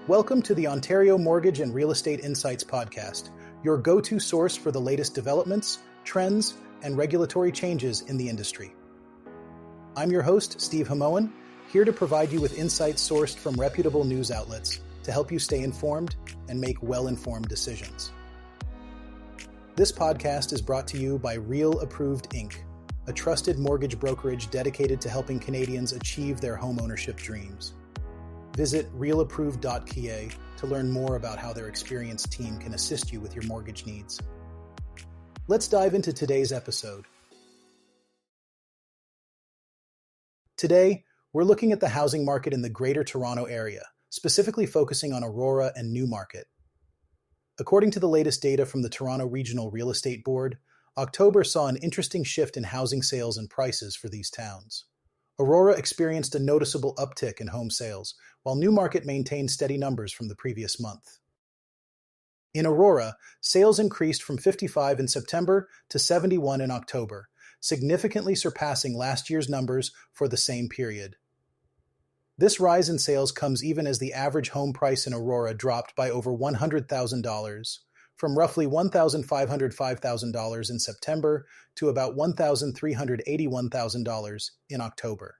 Welcome to the Ontario Mortgage and Real Estate Insights podcast, your go-to source for the latest developments, trends, and regulatory changes in the industry. I'm your host, Steve Hamoan, here to provide you with insights sourced from reputable news outlets to help you stay informed and make well-informed decisions. This podcast is brought to you by Real Approved Inc., a trusted mortgage brokerage dedicated to helping Canadians achieve their homeownership dreams. Visit realapproved.ca to learn more about how their experienced team can assist you with your mortgage needs. Let's dive into today's episode. Today, we're looking at the housing market in the Greater Toronto Area, specifically focusing on Aurora and Newmarket. According to the latest data from the Toronto Regional Real Estate Board, October saw an interesting shift in housing sales and prices for these towns. Aurora experienced a noticeable uptick in home sales, while Newmarket maintained steady numbers from the previous month. In Aurora, sales increased from 55 in September to 71 in October, significantly surpassing last year's numbers for the same period. This rise in sales comes even as the average home price in Aurora dropped by over $100,000, from roughly $1,505,000 in September to about $1,381,000 in October.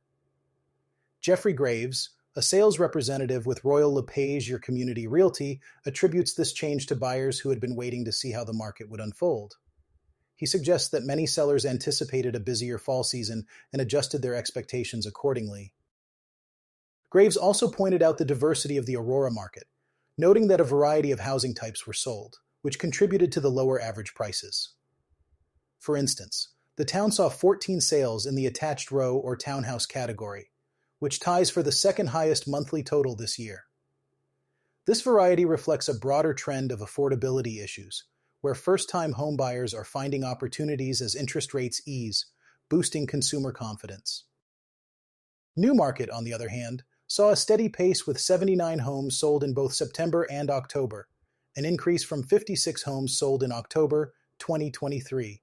Jeffrey Graves, a sales representative with Royal LePage Your Community Realty, attributes this change to buyers who had been waiting to see how the market would unfold. He suggests that many sellers anticipated a busier fall season and adjusted their expectations accordingly. Graves also pointed out the diversity of the Aurora market, noting that a variety of housing types were sold, which contributed to the lower average prices. For instance, the town saw 14 sales in the attached row or townhouse category, which ties for the second highest monthly total this year. This variety reflects a broader trend of affordability issues, where first-time homebuyers are finding opportunities as interest rates ease, boosting consumer confidence. Newmarket, on the other hand, saw a steady pace with 79 homes sold in both September and October, an increase from 56 homes sold in October 2023.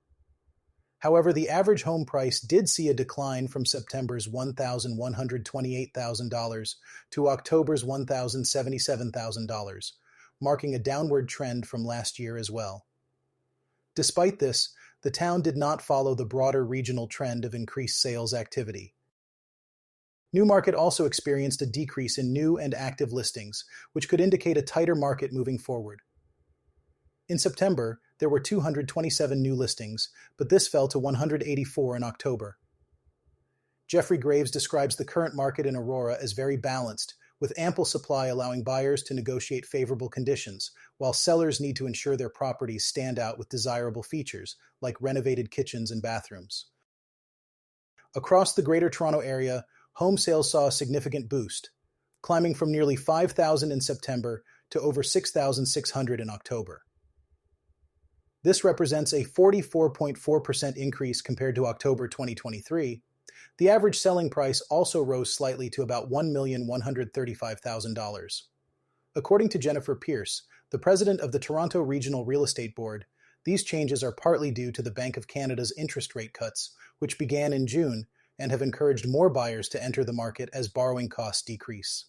However, the average home price did see a decline from September's $1,128,000 to October's $1,077,000, marking a downward trend from last year as well. Despite this, the town did not follow the broader regional trend of increased sales activity. Newmarket also experienced a decrease in new and active listings, which could indicate a tighter market moving forward. In September, there were 227 new listings, but this fell to 184 in October. Jeffrey Graves describes the current market in Aurora as very balanced, with ample supply allowing buyers to negotiate favorable conditions, while sellers need to ensure their properties stand out with desirable features, like renovated kitchens and bathrooms. Across the Greater Toronto Area, home sales saw a significant boost, climbing from nearly 5,000 in September to over 6,600 in October. This represents a 44.4% increase compared to October 2023. The average selling price also rose slightly to about $1,135,000. According to Jennifer Pierce, the president of the Toronto Regional Real Estate Board, these changes are partly due to the Bank of Canada's interest rate cuts, which began in June and have encouraged more buyers to enter the market as borrowing costs decrease.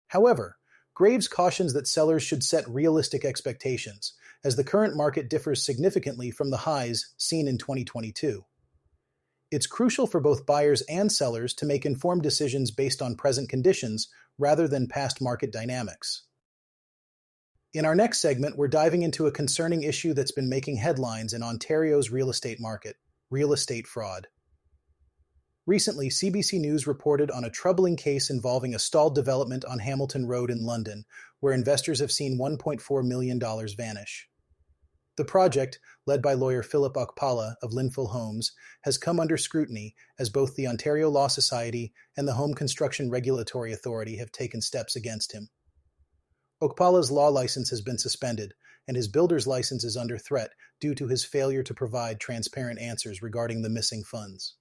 However, Graves cautions that sellers should set realistic expectations, as the current market differs significantly from the highs seen in 2022. It's crucial for both buyers and sellers to make informed decisions based on present conditions rather than past market dynamics. In our next segment, we're diving into a concerning issue that's been making headlines in Ontario's real estate market: real estate fraud. Recently, CBC News reported on a troubling case involving a stalled development on Hamilton Road in London, where investors have seen $1.4 million vanish. The project, led by lawyer Philip Okpala of Linfield Homes, has come under scrutiny as both the Ontario Law Society and the Home Construction Regulatory Authority have taken steps against him. Okpala's law license has been suspended, and his builder's license is under threat due to his failure to provide transparent answers regarding the missing funds.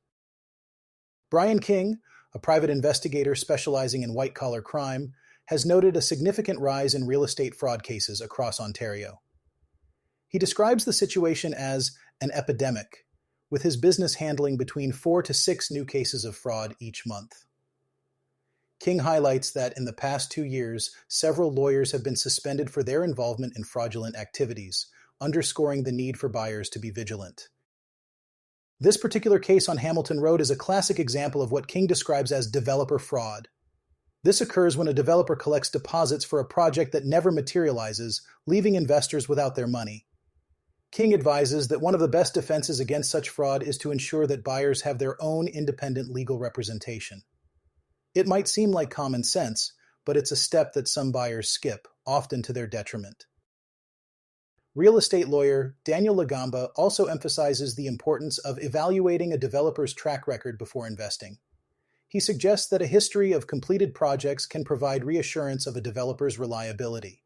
Brian King, a private investigator specializing in white-collar crime, has noted a significant rise in real estate fraud cases across Ontario. He describes the situation as an epidemic, with his business handling between 4 to 6 new cases of fraud each month. King highlights that in the past 2 years, several lawyers have been suspended for their involvement in fraudulent activities, underscoring the need for buyers to be vigilant. This particular case on Hamilton Road is a classic example of what King describes as developer fraud. This occurs when a developer collects deposits for a project that never materializes, leaving investors without their money. King advises that one of the best defenses against such fraud is to ensure that buyers have their own independent legal representation. It might seem like common sense, but it's a step that some buyers skip, often to their detriment. Real estate lawyer Daniel Lagamba also emphasizes the importance of evaluating a developer's track record before investing. He suggests that a history of completed projects can provide reassurance of a developer's reliability.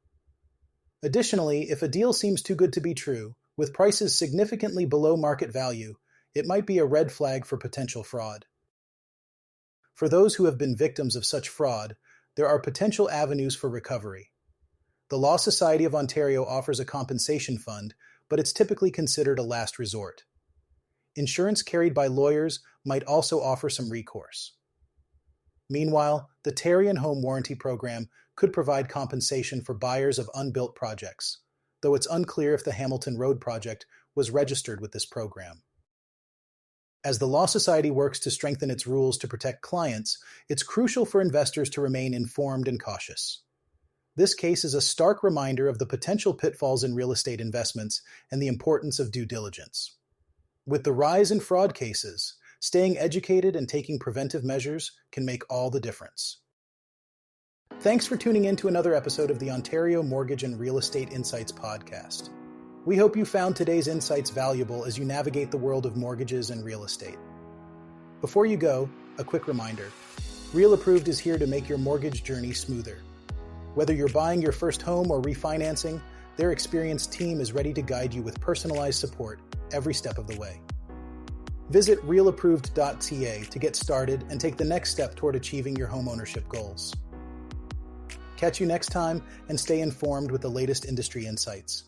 Additionally, if a deal seems too good to be true, with prices significantly below market value, it might be a red flag for potential fraud. For those who have been victims of such fraud, there are potential avenues for recovery. The Law Society of Ontario offers a compensation fund, but it's typically considered a last resort. Insurance carried by lawyers might also offer some recourse. Meanwhile, the Tarion Home Warranty Program could provide compensation for buyers of unbuilt projects, though it's unclear if the Hamilton Road project was registered with this program. As the Law Society works to strengthen its rules to protect clients, it's crucial for investors to remain informed and cautious. This case is a stark reminder of the potential pitfalls in real estate investments and the importance of due diligence. With the rise in fraud cases, staying educated and taking preventive measures can make all the difference. Thanks for tuning in to another episode of the Ontario Mortgage and Real Estate Insights podcast. We hope you found today's insights valuable as you navigate the world of mortgages and real estate. Before you go, a quick reminder. Real Approved is here to make your mortgage journey smoother. Whether you're buying your first home or refinancing, their experienced team is ready to guide you with personalized support every step of the way. Visit realapproved.ca to get started and take the next step toward achieving your homeownership goals. Catch you next time and stay informed with the latest industry insights.